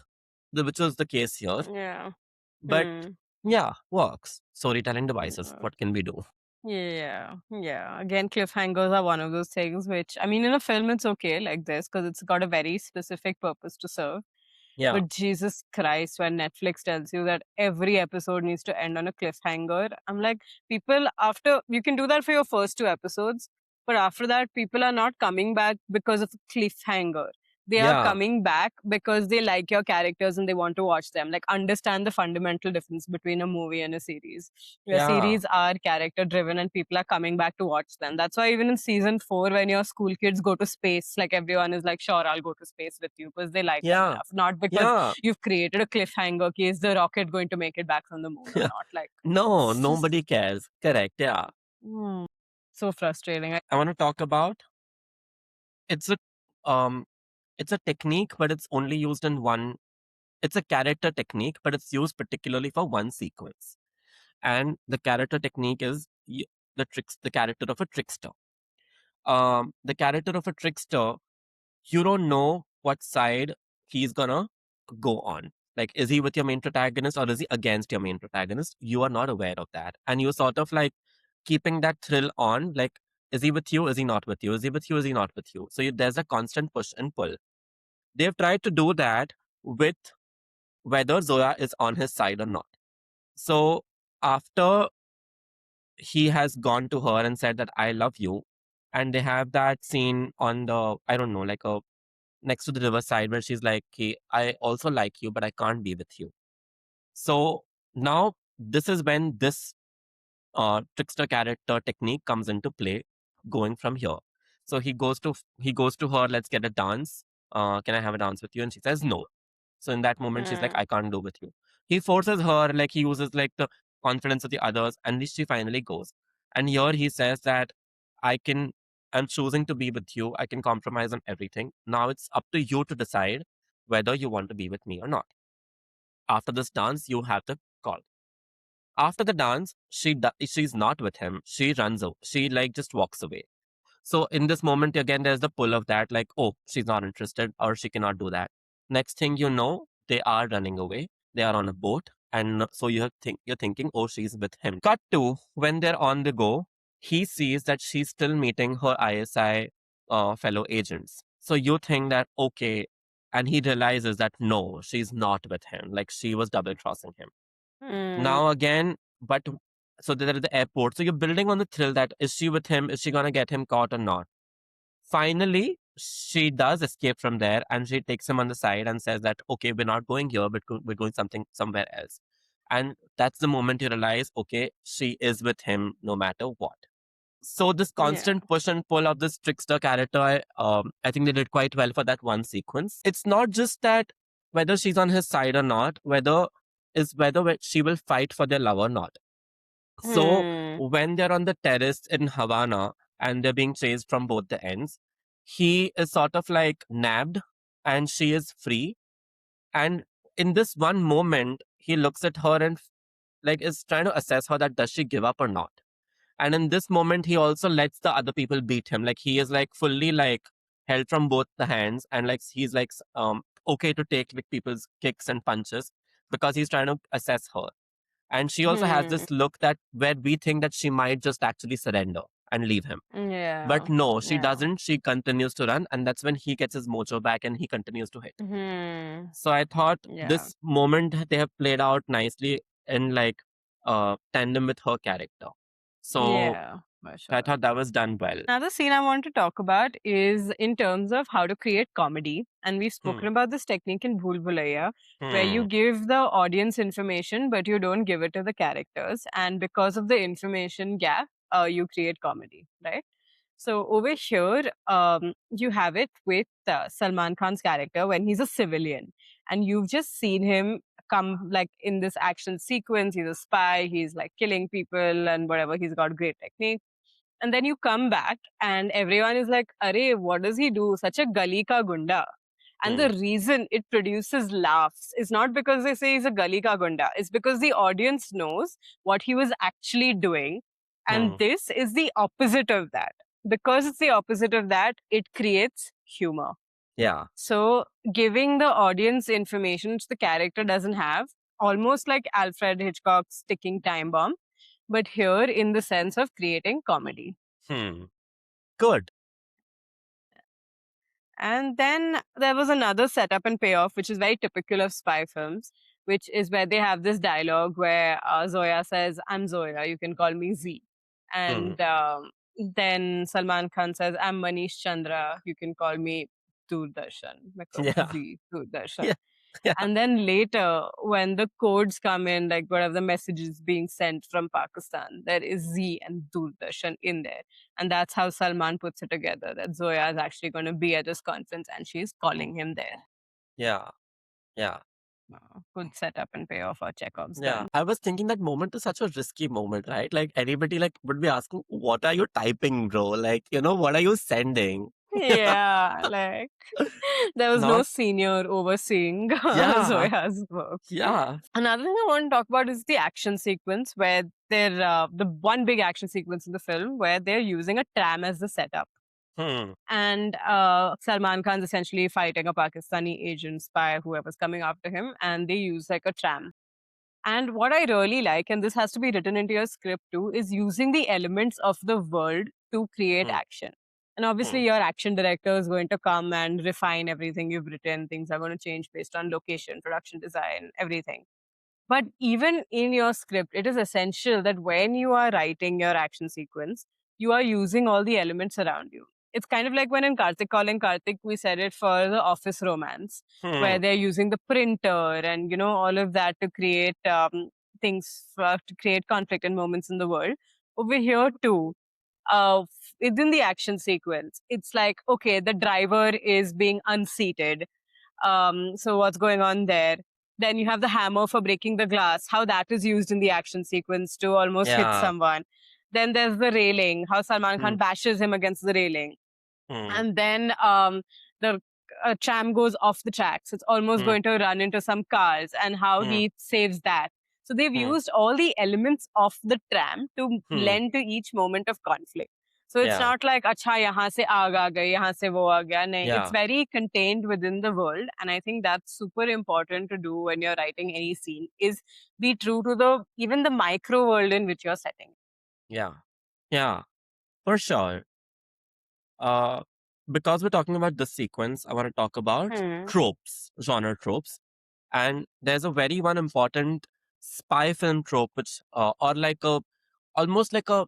which was the case here. Yeah. But Hmm. yeah, works. Storytelling devices. Mm. What can we do? Yeah, yeah. Again, cliffhangers are one of those things which, I mean, in a film, it's okay like this because it's got a very specific purpose to serve. Yeah. But Jesus Christ, when Netflix tells you that every episode needs to end on a cliffhanger, I'm like, people, after you can do that for your first 2 episodes, but after that, people are not coming back because of a cliffhanger. They are Yeah. coming back because they like your characters and they want to watch them. Like, understand the fundamental difference between a movie and a series. Your Yeah. series are character driven and people are coming back to watch them. That's why even in season 4, when your school kids go to space, like everyone is like, sure, I'll go to space with you because they like them Yeah. enough. Not because Yeah. you've created a cliffhanger. Okay, is the rocket going to make it back from the moon or Yeah. not? Like, No, it's just nobody cares. Correct. Yeah. mm, so frustrating. I want to talk about it's a um it's a technique, but it's only used in one. It's a character technique, but it's used particularly for one sequence. And the character technique is the character of a trickster. The character of a trickster, you don't know what side he's gonna go on. Like, is he with your main protagonist or is he against your main protagonist? You are not aware of that. And you're sort of like keeping that thrill on. Like, is he with you? Is he not with you? Is he with you? Is he not with you? So there's a constant push and pull. They've tried to do that with whether Zoya is on his side or not. So after he has gone to her and said that I love you, and they have that scene on the, I don't know, like a next to the riverside where she's like, "Okay, I also like you, but I can't be with you." So now this is when this trickster character technique comes into play, going from here. So he goes to her. Let's get a dance. Can I have a dance with you? And she says no. So in that moment, she's like, Mm, I can't do with you. He forces her, like he uses like the confidence of the others, and she finally goes. And here he says that I can, I'm choosing to be with you. I can compromise on everything. Now it's up to you to decide whether you want to be with me or not. After this dance, you have the call. After the dance, she's not with him. She runs away. She like just walks away. So in this moment, again, there's the pull of that, like, oh, she's not interested or she cannot do that. Next thing you know, they are running away. They are on a boat. And so you're thinking, oh, she's with him. Cut to when they're on the go, he sees that she's still meeting her ISI fellow agents. So you think that, okay, and he realizes that no, she's not with him. Like she was double crossing him. mm, Now again, but so they're at the airport. So you're building on the thrill that is she with him? Is she gonna get him caught or not? Finally, she does escape from there and she takes him on the side and says that, okay, we're not going here, but we're going somewhere else. And that's the moment you realize, okay, she is with him no matter what. So this yeah. constant push and pull of this trickster character, I think they did quite well for that one sequence. It's not just that whether she's on his side or not, whether she will fight for their love or not. So Hmm. when they're on the terrace in Havana and they're being chased from both the ends, he is sort of like nabbed and she is free. And in this one moment, he looks at her and like is trying to assess her that does she give up or not. And in this moment, he also lets the other people beat him. Like he is like fully like held from both the hands and like he's like okay to take like people's kicks and punches because he's trying to assess her. And she also has Hmm. this look that where we think that she might just actually surrender and leave him. But Yeah. no, she Yeah. doesn't. She continues to run, and that's when he gets his mojo back and he continues to hit. Hmm. So I thought Yeah. this moment they have played out nicely in like tandem with her character. So Yeah. For I sure. thought that was done well. Another scene I want to talk about is in terms of how to create comedy. And we've Hmm. spoken about this technique in Bhool Bhulaiya, where you Hmm. give the audience information, but you don't give it to the characters. And because of the information gap, you create comedy, right? So over here, you have it with Salman Khan's character when he's a civilian, and you've just seen him come like in this action sequence. He's a spy. He's like killing people and whatever. He's got great technique. And then you come back and everyone is like, Arey, what does he do? Such a gali ka gunda. And Hmm. the reason it produces laughs is not because they say he's a gali ka gunda. It's because the audience knows what he was actually doing. And Hmm. this is the opposite of that. Because it's the opposite of that, it creates humor. Yeah. So giving the audience information which the character doesn't have, almost like Alfred Hitchcock's ticking time bomb, but here in the sense of creating comedy. Hmm. Good. And then there was another setup and payoff, which is very typical of spy films, which is where they have this dialogue where Zoya says, I'm Zoya, you can call me Z. Hmm. And then Salman Khan says, I'm Manish Chandra, you can call me Doordarshan, because Yeah. Z, Doordarshan. Yeah. Yeah. And then later, when the codes come in, like whatever the message is being sent from Pakistan, there is Z and Doordarshan in there. And that's how Salman puts it together that Zoya is actually going to be at this conference and she's calling him there. Yeah. Yeah. Good setup and payoff or Chekhov's Yeah. gun. I was thinking that moment is such a risky moment, right? Like anybody like would be asking, what are you typing, bro? Like, what are you sending? Yeah, like there was no Not senior overseeing yeah. Zoya's work. Yeah. Another thing I want to talk about is the action sequence where they're the one big action sequence in the film where they're using a tram as the setup. Hmm. And Salman Khan's essentially fighting a Pakistani agent spy, whoever's coming after him, and they use like a tram. And what I really like, and this has to be written into your script too, is using the elements of the world to create Hmm. action. And Hmm. obviously, your action director is going to come and refine everything you've written. Things are going to change based on location, production design, everything. But even in your script, it is essential that when you are writing your action sequence, you are using all the elements around you. It's kind of like when in Kartik Calling Kartik, we said it for the office romance, where Hmm. they're using the printer and, all of that to create things, to create conflict and moments in the world. Over here, too, within the action sequence, it's like, okay, the driver is being unseated, so what's going on there? Then you have the hammer for breaking the glass, how that is used in the action sequence to almost hit Yeah. someone. Then there's the railing, how Salman Hmm. Khan bashes him against the railing. Hmm. And then the tram goes off the tracks. It's almost Hmm. going to run into some cars, and how Hmm. he saves that. So they've Hmm. used all the elements of the tram to Hmm. lend to each moment of conflict. So it's Yeah. not like, acha, yahan se aag aa gayi, yahan se wo aa gaya. Nahin, it's Yeah. very contained within the world. And I think that's super important to do when you're writing any scene, is be true to even the micro world in which you're setting. Yeah. Yeah. For sure. Uh, because we're talking about this sequence, I want to talk about Hmm. tropes, genre tropes. And there's a very one important spy film trope, which, or like almost like a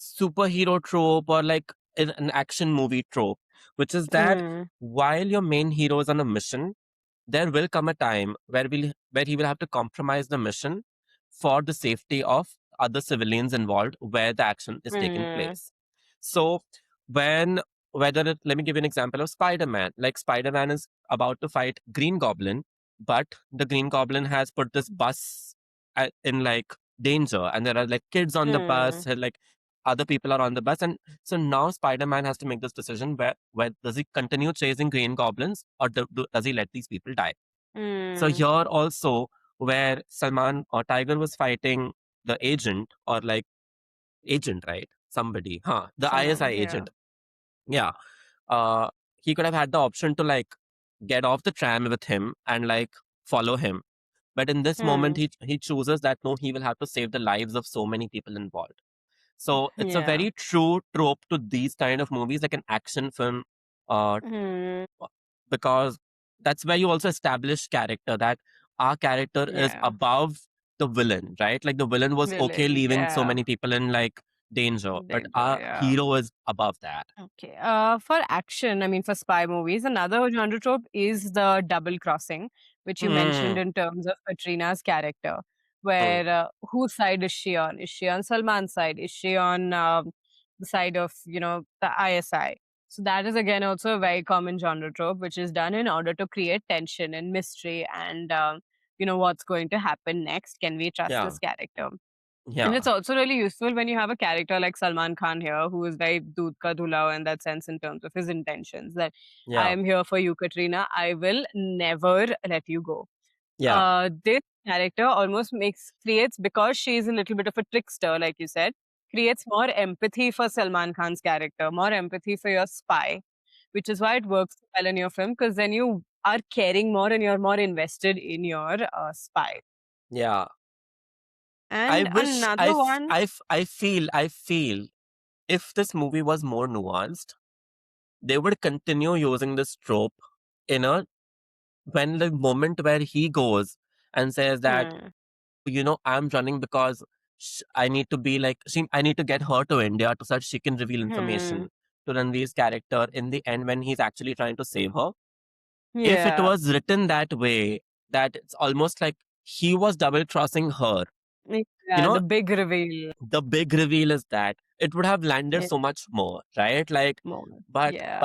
superhero trope or like an action movie trope, which is that Hmm. while your main hero is on a mission, there will come a time where he will have to compromise the mission for the safety of other civilians involved where the action is taking Hmm. place. So when let me give you an example of Spider-Man. Like Spider-Man is about to fight Green Goblin, but the Green Goblin has put this bus in like danger, and there are like kids on the Hmm. bus, and like other people are on the bus, and so now Spider-Man has to make this decision where does he continue chasing Green Goblins, or does he let these people die? So Hmm. here also, where Salman or Tiger was fighting the agent, or like agent, right? Somebody, the ISI Someone, yeah. agent. Yeah. Uh, he could have had the option to like get off the tram with him and like follow him. But in this moment, Hmm. he chooses that no, he will have to save the lives of so many people involved. So it's a Yeah. very true trope to these kind of movies, like an action film, uh, Hmm. because that's where you also establish character, that our character is Yeah. above the villain, right? Like the villain was okay Villain. leaving so Yeah. many people in like danger, but Danger, our yeah. hero is above that. Okay. For action, I mean, for spy movies, another genre trope is the double crossing, which you mentioned Hmm. in terms of Katrina's character, Hmm. where whose side is she on? Is she on Salman's side? Is she on the side of, the ISI? So that is again also a very common genre trope, which is done in order to create tension and mystery and, what's going to happen next. Can we trust Yeah. this character? And it's Yeah. also really useful when you have a character like Salman Khan here, who is very doodh ka dhula in that sense in terms of his intentions. That I Yeah. am here for you, Katrina. I will never let you go. Yeah. This character almost creates, because she is a little bit of a trickster, like you said, creates more empathy for Salman Khan's character, more empathy for your spy, which is why it works well in your film because then you are caring more and you're more invested in your spy. Yeah. I And wish another one. I feel if this movie was more nuanced, they would continue using this trope in a when the moment where he goes and says that, Hmm. I'm running because I need to be like I need to get her to India so that she can reveal Hmm. information to Ranveer's character in the end when he's actually trying to save her. If it Yeah. was written that way, that it's almost like he was double crossing her, you Yeah, know, the big reveal the big reveal is that it would have landed in so much more, right? Like, moment. but Yeah.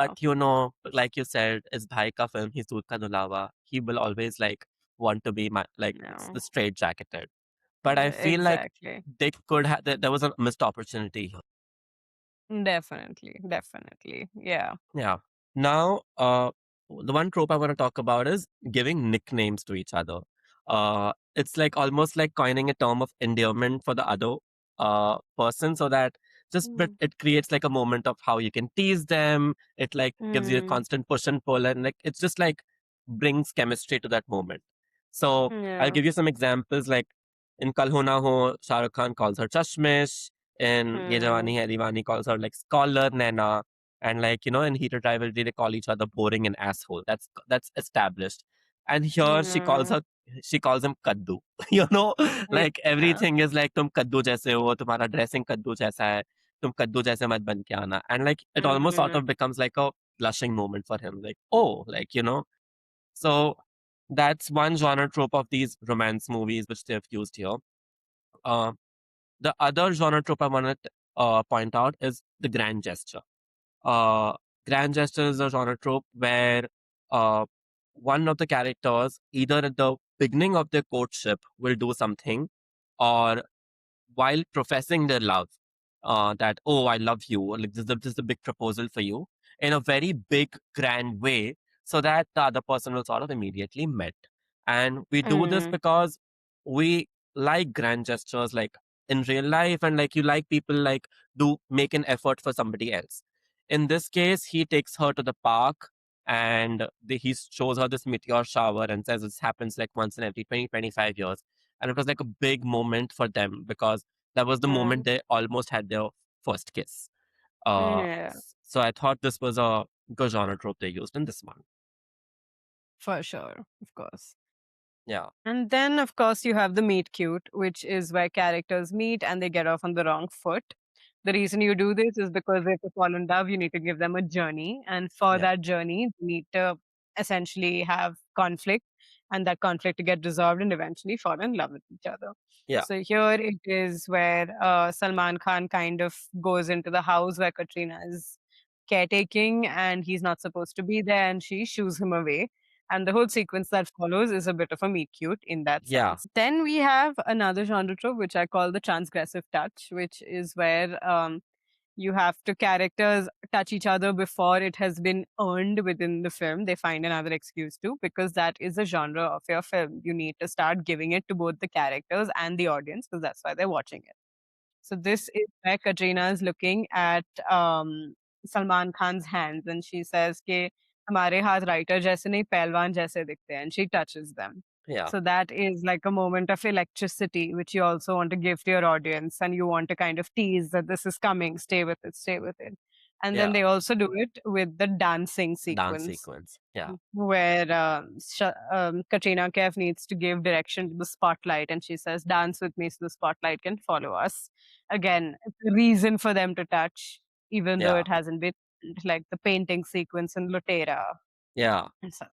like you said, it's bhai ka film, he's doodh ka dulawa. He will always like want to be my like the No. straight jacketed. But I feel like Exactly. they could have there was a missed opportunity here. Definitely. Definitely. Yeah. Yeah. Now, the one trope I want to talk about is giving nicknames to each other. It's like almost like coining a term of endearment for the other person, so that but Mm. it creates like a moment of how you can tease them. It like gives you a Mm. constant push and pull, and like it's just like brings chemistry to that moment. So I'll Yeah. give you some examples. Like in Kal Ho Na Ho, Shah Rukh Khan calls her Chashmish. In Ye Mm. Jawani Hai Diwani calls her like Scholar Naina, and like in heated rivalry they call each other boring and asshole. That's established. And here Mm. she calls him kaddu. you know like Yeah. everything is like tum kaddu jaise ho, tumhara dressing kaddu jaisa hai, tum kaddu jaise mat ban ke aana. And like it almost sort Mm. of becomes like a blushing moment for him, like, oh, like so that's one genre trope of these romance movies which they have used here. uh, the other genre trope I want to point out is the grand gesture. uh, Grand gesture is a genre trope where uh, one of the characters, either at the beginning of their courtship, will do something, or while professing their love, that, oh, I love you, or like this is a big proposal for you, in a very big, grand way, so that the other person will sort of immediately met. And we do this Mm. because we like grand gestures, like in real life, and like you like people like do make an effort for somebody else. In this case, he takes her to the park and he shows her this meteor shower and says this happens like once in every 20-25 years. And it was like a big moment for them because that was the moment Mm. they almost had their first kiss. Yeah. So I thought this was a good genre trope they used in this one. For sure. Of course. Yeah, And then, of course, you have the meet cute, which is where characters meet and they get off on the wrong foot. The reason you do this is because if they fall in love, you need to give them a journey. And for yeah, that journey, you need to essentially have conflict and that conflict to get resolved and eventually fall in love with each other. yeah, So here it is where Salman Khan kind of goes into the house where Katrina is caretaking and he's not supposed to be there and she shoos him away, and the whole sequence that follows is a bit of a meet cute in that yeah, sense. Then we have another genre trope, which I call the transgressive touch, which is where you have to characters touch each other before it has been earned within the film. They find another excuse to, because that is the genre of your film. You need to start giving it to both the characters and the audience because that's why they're watching it. So this is where Katrina is looking at Salman Khan's hands and she says कि हमारे हाथ writer जैसे नहीं पहलवान जैसे दिखते हैं, and she touches them. yeah, So that is like a moment of electricity which you also want to give to your audience and you want to kind of tease that this is coming, stay with it, stay with it. And then Yeah. they also do it with the dancing Dance sequence, sequence. Yeah. where Katrina Kaif needs to give direction to the spotlight, and she says, "Dance with me so the spotlight can follow us." Again, it's a reason for them to touch, even though Yeah. it hasn't been like the painting sequence in Lotera. Yeah. And so,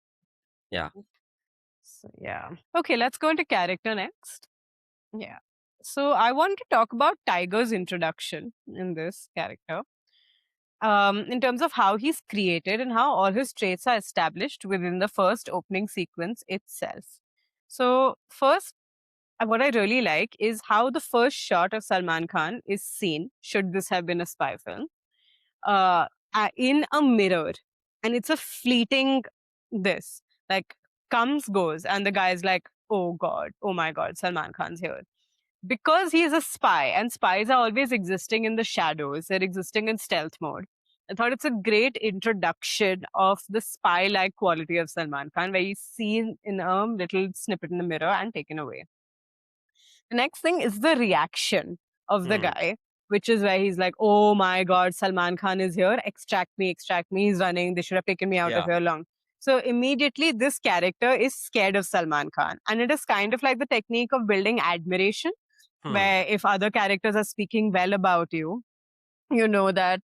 Yeah. yeah. Okay, let's go into character next. Yeah. So I want to talk about Tiger's introduction in this character, in terms of how he's created and how all his traits are established within the first opening sequence itself. So, first, what I really like is how the first shot of Salman Khan is seen, should this have been a spy film, uh, in a mirror. And it's a fleeting this, like, comes, goes, and the guy's like, oh God, oh my God, Salman Khan's here, because he is a spy and spies are always existing in the shadows, they're existing in stealth mode. I thought it's a great introduction of the spy like quality of Salman Khan, where he's seen in a little snippet in the mirror and taken away. The next thing is the reaction of the Hmm. guy, which is where he's like, oh my God, Salman Khan is here, extract me, he's running, they should have taken me out of Yeah. here long. So immediately, this character is scared of Salman Khan. And it is kind of like the technique of building admiration, Hmm. where if other characters are speaking well about you, you know that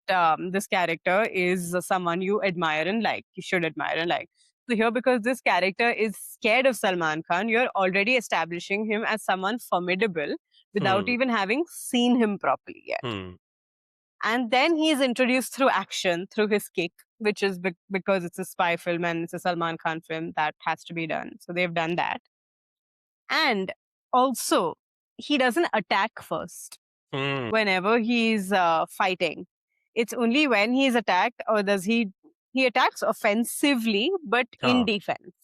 this character is someone you admire and like, you should admire and like. So here, because this character is scared of Salman Khan, you're already establishing him as someone formidable without Hmm. even having seen him properly yet. Hmm. And then he is introduced through action, through his kick, which is because it's a spy film and it's a Salman Khan film, that has to be done. So they've done that. And also, he doesn't attack first Hmm. whenever he's fighting. It's only when he's attacked, or does he attacks offensively but in Huh. defense.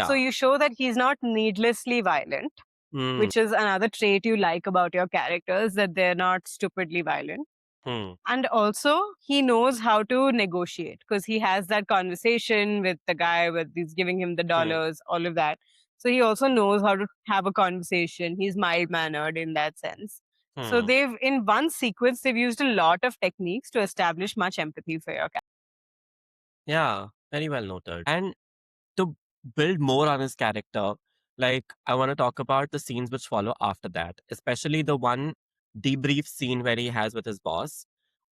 So Yeah. you show that he's not needlessly violent, Hmm. which is another trait you like about your characters, that they're not stupidly violent. Hmm. And also, he knows how to negotiate because he has that conversation with the guy with he's giving him the Hmm. dollars, all of that. So he also knows how to have a conversation. He's mild mannered in that sense. So Hmm. they've, in one sequence, they've used a lot of techniques to establish much empathy for your character. Yeah. Very well noted. And to build more on his character, like I want to talk about the scenes which follow after that, especially the one debrief scene where he has with his boss.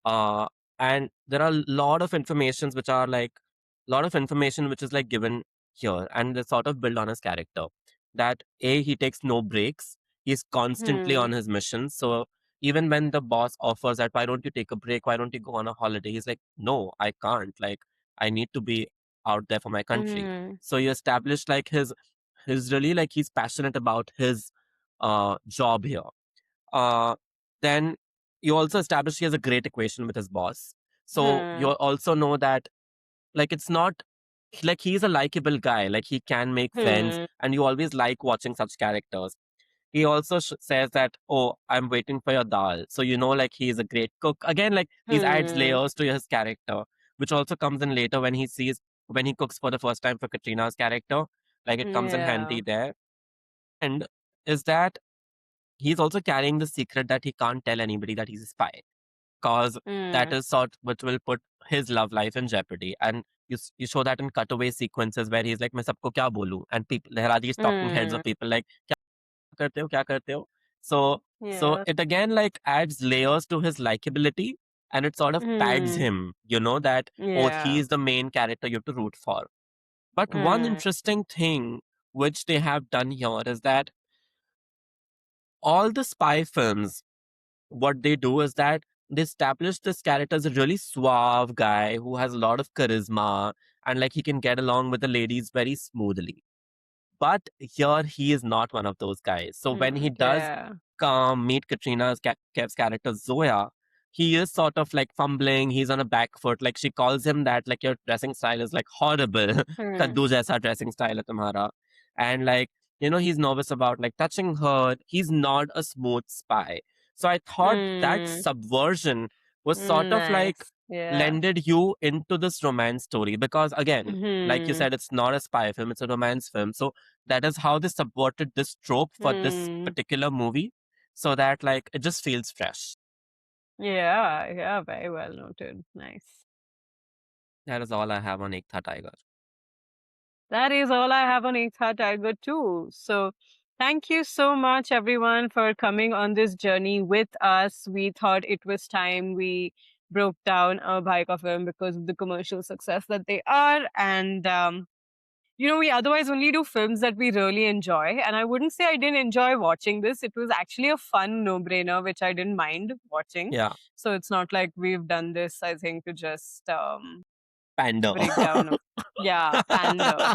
Uh, and there are a lot of informations which are like lot of information which is like given here, and they sort of build on his character. That a he takes no breaks. He's constantly Hmm. on his mission. So even when the boss offers that, why don't you take a break? Why don't you go on a holiday? He's like, no, I can't. Like I need to be out there for my country. Hmm. So you establish like his really like he's passionate about his job here. Uh, then you also establish he has a great equation with his boss. So you Hmm. also know that like it's not like he's a likable guy. Like he can make friends, Hmm. and you always like watching such characters. He also says that, oh, I'm waiting for your dal. So you know, like he's a great cook. Again, like these adds Hmm. layers to his character, which also comes in later when when he cooks for the first time for Katrina's character. Like it comes in Yeah. handy there. And is that he's also carrying the secret that he can't tell anybody that he's a spy, because that Hmm. is sort which will put his love life in jeopardy. And you show that in cutaway sequences where he's like, "मैं सबको क्या बोलूं?" And people, there are these talking heads Hmm. of people like, क्या करते हो? So Yeah. it again like adds layers to his likability, and it sort of tags Hmm. him, you know, that oh, Yeah. he's the main character you have to root for. But one Hmm. interesting thing which they have done here is that all the spy films, what they do is that they establish this character as a really suave guy who has a lot of charisma, and like he can get along with the ladies very smoothly. But here he is not one of those guys. So when he does Yeah. meet Katrina's Kev's character Zoya, he is sort of like fumbling. He's on a back foot. Like she calls him that, like your dressing style is like horrible. Hmm. Kaddu jaisa dressing style hai tumhara. And like, you know, he's nervous about like touching her. He's not a smooth spy. So I thought that Hmm. subversion was sort of like Nice. Yeah. lended you into this romance story, because again, like you Hmm. said, it's not a spy film, it's a romance film. So that is how they subverted this trope for this Hmm. particular movie, so that like it just feels fresh. Yeah, very well noted. Nice. That is all I have on Ekta Tiger. That is all I have on Ekta Tiger too. So thank you so much everyone for coming on this journey with us. We thought it was time we broke down a bike of film because of the commercial success that they are. And we otherwise only do films that we really enjoy. And I wouldn't say I didn't enjoy watching this. It was actually a fun no-brainer, which I didn't mind watching. Yeah, So it's not like we've done this, I think, to just Panda. breakdown of pander.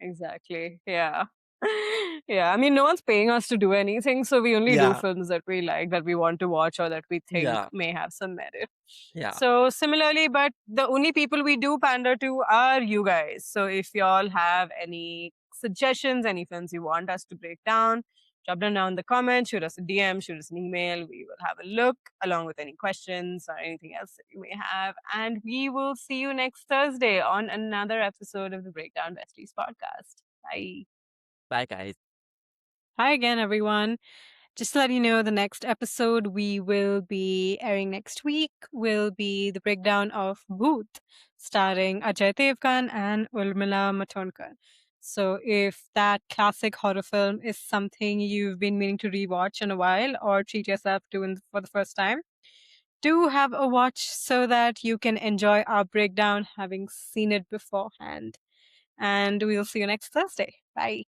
Exactly. Yeah. Yeah. I mean, no one's paying us to do anything, so we only do Yeah, films that we like, that we want to watch, or that we think yeah, may have some merit. yeah. So similarly, but the only people we do pander to are you guys. So if y'all have any suggestions, any films you want us to break down, drop them down in the comments, shoot us a DM, shoot us an email. We will have a look along with any questions or anything else that you may have. And we will see you next Thursday on another episode of the Breakdown Besties podcast. Bye. Bye, guys. Hi again, everyone. Just to let you know, the next episode we will be airing next week will be the breakdown of Booth, starring Ajay Devgan and Urmila Matondkar. So, if that classic horror film is something you've been meaning to rewatch in a while or treat yourself to for the first time, do have a watch so that you can enjoy our breakdown having seen it beforehand. And we'll see you next Thursday. Bye.